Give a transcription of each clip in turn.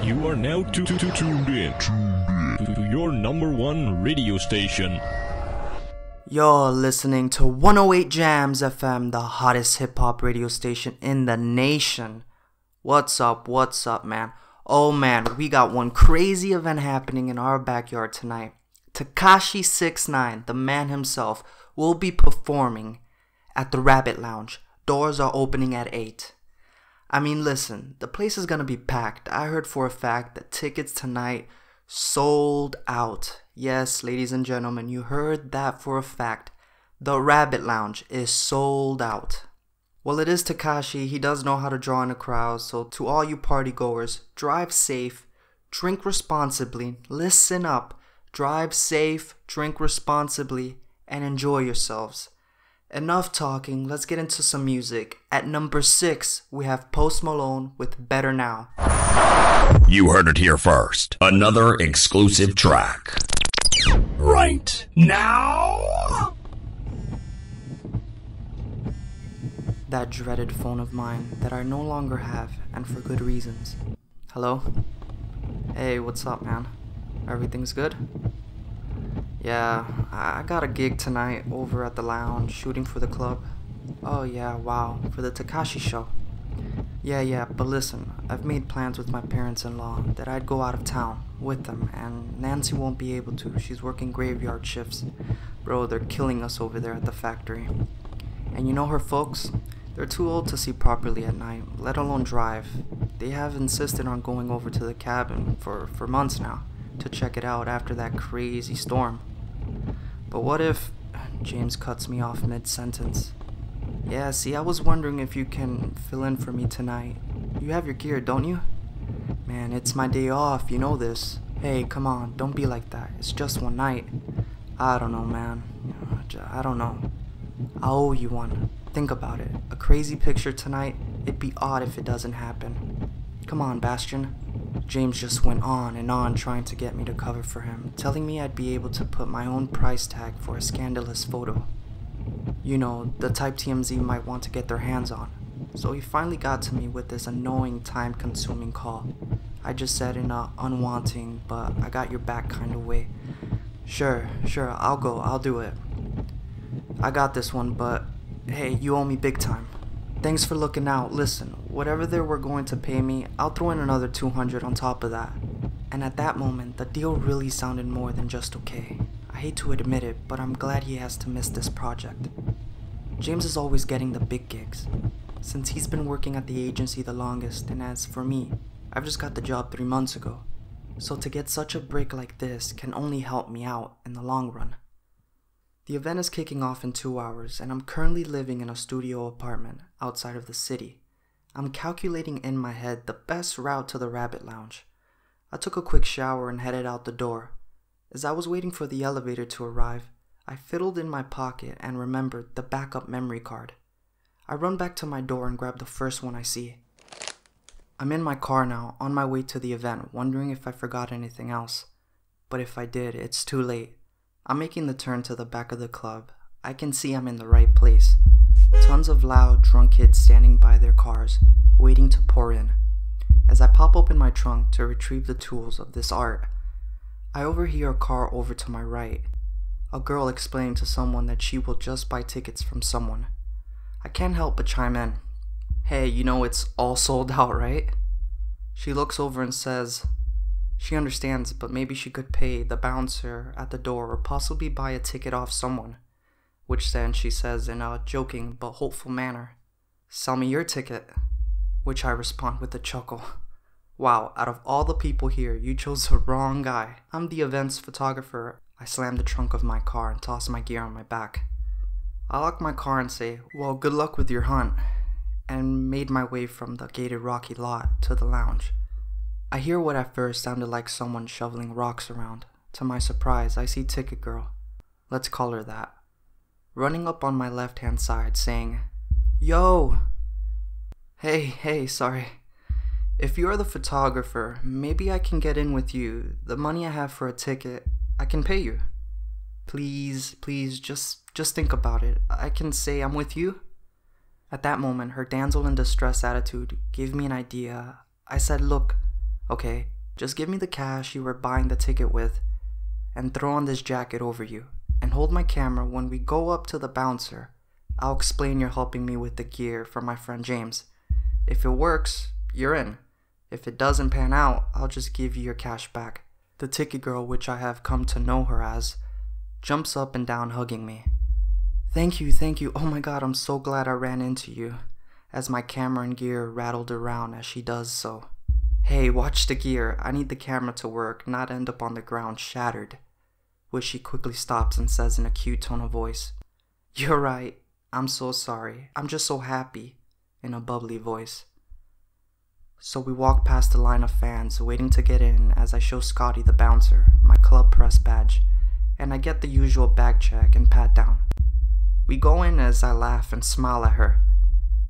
You are now tuned in to your number one radio station. You're listening to 108 Jams FM, the hottest hip-hop radio station in the nation. What's up, man? Oh man, we got one crazy event happening in our backyard tonight. Tekashi 6ix9ine, the man himself, will be performing at the Rabbit Lounge. Doors are opening at 8. I mean, listen, the place is gonna be packed. I heard for a fact that tickets tonight sold out. Yes, ladies and gentlemen, you heard that for a fact. The Rabbit Lounge is sold out. Well, it is Tekashi. He does know how to draw in a crowd. So to all you party goers, drive safe, drink responsibly, listen up, drive safe, drink responsibly, and enjoy yourselves. Enough talking, let's get into some music. At number 6, we have Post Malone with Better Now. You heard it here first. Another exclusive track. Right now. That dreaded phone of mine that I no longer have, and for good reasons. Hello? Hey, what's up, man? Everything's good? Yeah, I got a gig tonight over at the lounge, shooting for the club. Oh yeah, wow, for the Tekashi show. Yeah, but listen, I've made plans with my parents-in-law that I'd go out of town with them, and Nancy won't be able to. She's working graveyard shifts. Bro, they're killing us over there at the factory. And you know her folks? They're too old to see properly at night, let alone drive. They have insisted on going over to the cabin for months now to check it out after that crazy storm. But what if... James cuts me off mid-sentence. Yeah, see, I was wondering if you can fill in for me tonight. You have your gear, don't you? Man, it's my day off, you know this. Hey, come on, don't be like that. It's just one night. I don't know, man. I don't know. I owe you one. Think about it. A crazy picture tonight? It'd be odd if it doesn't happen. Come on, Bastion. James just went on and on trying to get me to cover for him, telling me I'd be able to put my own price tag for a scandalous photo. You know, the type TMZ might want to get their hands on. So he finally got to me with this annoying, time-consuming call. I just said in a unwanting, but I got your back kind of way. Sure, I'll go, I'll do it. I got this one, but hey, you owe me big time. Thanks for looking out. Listen, whatever they were going to pay me, I'll throw in another 200 on top of that. And at that moment, the deal really sounded more than just okay. I hate to admit it, but I'm glad he has to miss this project. James is always getting the big gigs, since he's been working at the agency the longest, and as for me, I've just got the job 3 months ago. So to get such a break like this can only help me out in the long run. The event is kicking off in 2 hours, and I'm currently living in a studio apartment outside of the city. I'm calculating in my head the best route to the Rabbit Lounge. I took a quick shower and headed out the door. As I was waiting for the elevator to arrive, I fiddled in my pocket and remembered the backup memory card. I run back to my door and grab the first one I see. I'm in my car now, on my way to the event, wondering if I forgot anything else. But if I did, it's too late. I'm making the turn to the back of the club. I can see I'm in the right place. Tons of loud, drunk kids standing by their cars, waiting to pour in. As I pop open my trunk to retrieve the tools of this art, I overhear a car over to my right. A girl explaining to someone that she will just buy tickets from someone. I can't help but chime in. Hey, you know it's all sold out, right? She looks over and says... She understands, but maybe she could pay the bouncer at the door or possibly buy a ticket off someone. Which then she says in a joking but hopeful manner, "Sell me your ticket." Which I respond with a chuckle. Wow, out of all the people here, you chose the wrong guy. I'm the events photographer. I slam the trunk of my car and toss my gear on my back. I lock my car and say, well, good luck with your hunt, and made my way from the gated rocky lot to the lounge. I hear what at first sounded like someone shoveling rocks around. To my surprise, I see Ticket Girl. Let's call her that. Running up on my left-hand side, saying, "Yo! Hey, sorry. If you're the photographer, maybe I can get in with you. The money I have for a ticket, I can pay you. Please, just think about it. I can say I'm with you." At that moment, her damsel in distress attitude gave me an idea. I said, "Look, Okay, just give me the cash you were buying the ticket with and throw on this jacket over you and hold my camera when we go up to the bouncer. I'll explain you're helping me with the gear for my friend James. If it works, you're in. If it doesn't pan out, I'll just give you your cash back. The ticket girl, which I have come to know her as, jumps up and down hugging me. Thank you, oh my god, I'm so glad I ran into you, as my camera and gear rattled around as she does so. Hey, watch the gear, I need the camera to work, not end up on the ground shattered. Which she quickly stops and says in a cute tone of voice, You're right, I'm so sorry, I'm just so happy, in a bubbly voice. So we walk past the line of fans waiting to get in as I show Scotty the bouncer my club press badge, and I get the usual bag check and pat down. We go in as I laugh and smile at her.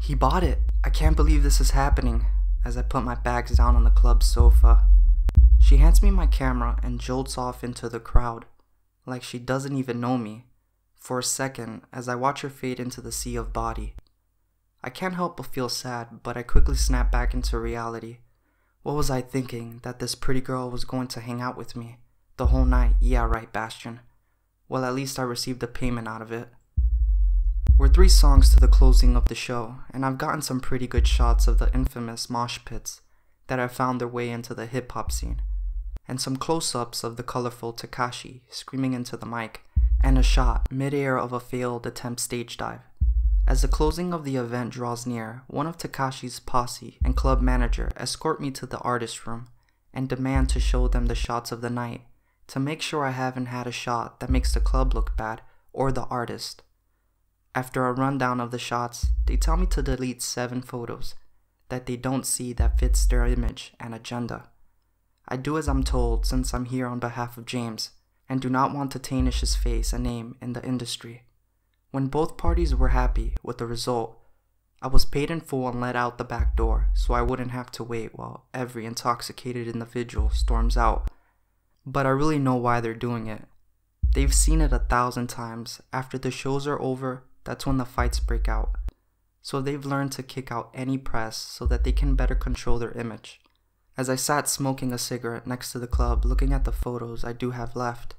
He bought it, I can't believe this is happening, as I put my bags down on the club sofa. She hands me my camera and jolts off into the crowd, like she doesn't even know me, for a second as I watch her fade into the sea of body. I can't help but feel sad, but I quickly snap back into reality. What was I thinking, that this pretty girl was going to hang out with me the whole night? Yeah, right, Bastion. Well, at least I received a payment out of it. We're 3 songs to the closing of the show, and I've gotten some pretty good shots of the infamous mosh pits that have found their way into the hip-hop scene, and some close-ups of the colorful Tekashi screaming into the mic, and a shot mid-air of a failed attempt stage dive. As the closing of the event draws near, one of Tekashi's posse and club manager escort me to the artist room and demand to show them the shots of the night to make sure I haven't had a shot that makes the club look bad or the artist. After a rundown of the shots, they tell me to delete 7 photos that they don't see that fits their image and agenda. I do as I'm told since I'm here on behalf of James and do not want to tarnish his face and name in the industry. When both parties were happy with the result, I was paid in full and let out the back door so I wouldn't have to wait while every intoxicated individual storms out. But I really know why they're doing it. They've seen it 1,000 times. After the shows are over, that's when the fights break out. So they've learned to kick out any press so that they can better control their image. As I sat smoking a cigarette next to the club looking at the photos I do have left,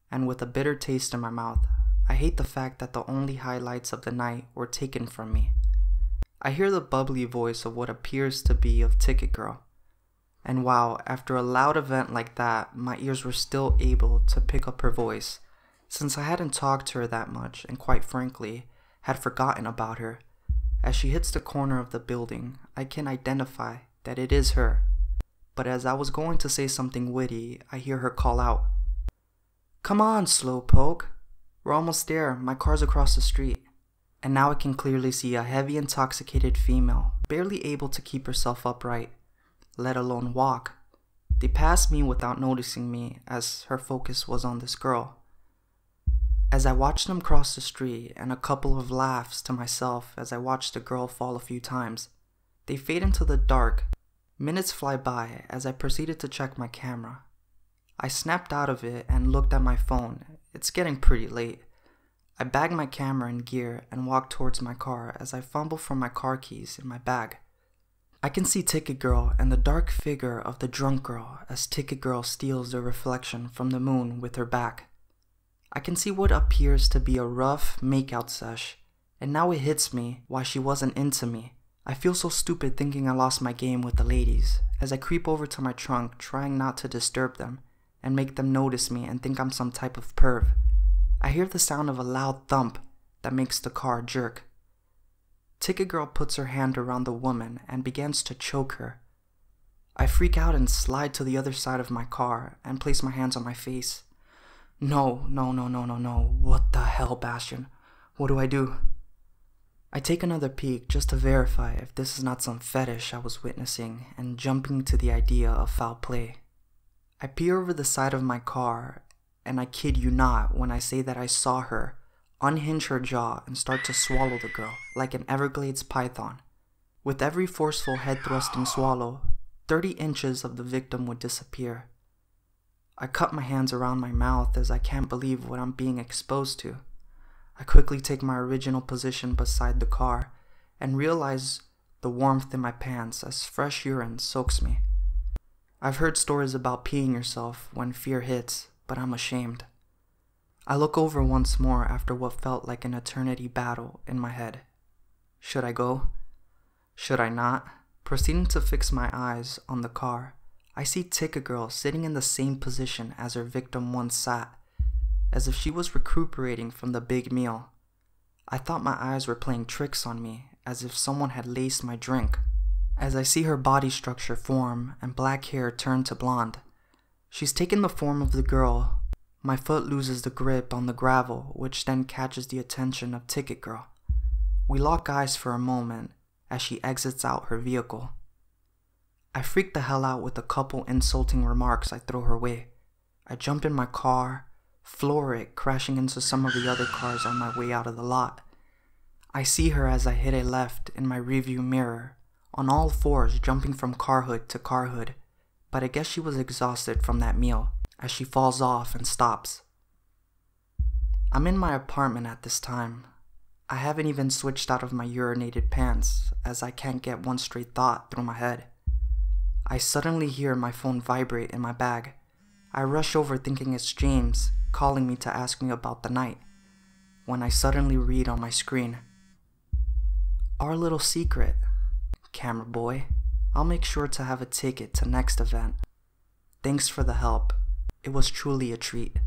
and with a bitter taste in my mouth, I hate the fact that the only highlights of the night were taken from me. I hear the bubbly voice of what appears to be of Ticket Girl. And wow, after a loud event like that, my ears were still able to pick up her voice, since I hadn't talked to her that much and quite frankly, had forgotten about her. As she hits the corner of the building, I can identify that it is her. But as I was going to say something witty, I hear her call out, "Come on, slowpoke. We're almost there, my car's across the street." And now I can clearly see a heavy intoxicated female, barely able to keep herself upright, let alone walk. They passed me without noticing me as her focus was on this girl. As I watched them cross the street and a couple of laughs to myself as I watched the girl fall a few times, they fade into the dark. Minutes fly by as I proceeded to check my camera. I snapped out of it and looked at my phone. It's getting pretty late. I bag my camera and gear and walk towards my car as I fumble for my car keys in my bag. I can see Ticket Girl and the dark figure of the drunk girl as Ticket Girl steals the reflection from the moon with her back. I can see what appears to be a rough makeout sesh, and now it hits me why she wasn't into me. I feel so stupid thinking I lost my game with the ladies as I creep over to my trunk trying not to disturb them and make them notice me and think I'm some type of perv. I hear the sound of a loud thump that makes the car jerk. Ticket Girl puts her hand around the woman and begins to choke her. I freak out and slide to the other side of my car and place my hands on my face. No. What the hell, Bastion? What do I do? I take another peek just to verify if this is not some fetish I was witnessing and jumping to the idea of foul play. I peer over the side of my car, and I kid you not when I say that I saw her unhinge her jaw and start to swallow the girl like an Everglades python. With every forceful head-thrusting swallow, 30 inches of the victim would disappear. I cup my hands around my mouth as I can't believe what I'm being exposed to. I quickly take my original position beside the car and realize the warmth in my pants as fresh urine soaks me. I've heard stories about peeing yourself when fear hits, but I'm ashamed. I look over once more after what felt like an eternity battle in my head. Should I go? Should I not? Proceeding to fix my eyes on the car, I see Ticket Girl sitting in the same position as her victim once sat, as if she was recuperating from the big meal. I thought my eyes were playing tricks on me, as if someone had laced my drink. As I see her body structure form and black hair turn to blonde, she's taken the form of the girl. My foot loses the grip on the gravel, which then catches the attention of Ticket Girl. We lock eyes for a moment as she exits out her vehicle. I freak the hell out with a couple insulting remarks I throw her way. I jump in my car, floor it, crashing into some of the other cars on my way out of the lot. I see her as I hit a left in my rearview mirror, on all fours jumping from car hood to car hood, but I guess she was exhausted from that meal as she falls off and stops. I'm in my apartment at this time. I haven't even switched out of my urinated pants as I can't get one straight thought through my head. I suddenly hear my phone vibrate in my bag. I rush over thinking it's James calling me to ask me about the night, when I suddenly read on my screen, "Our little secret. Camera boy, I'll make sure to have a ticket to next event. Thanks for the help. It was truly a treat."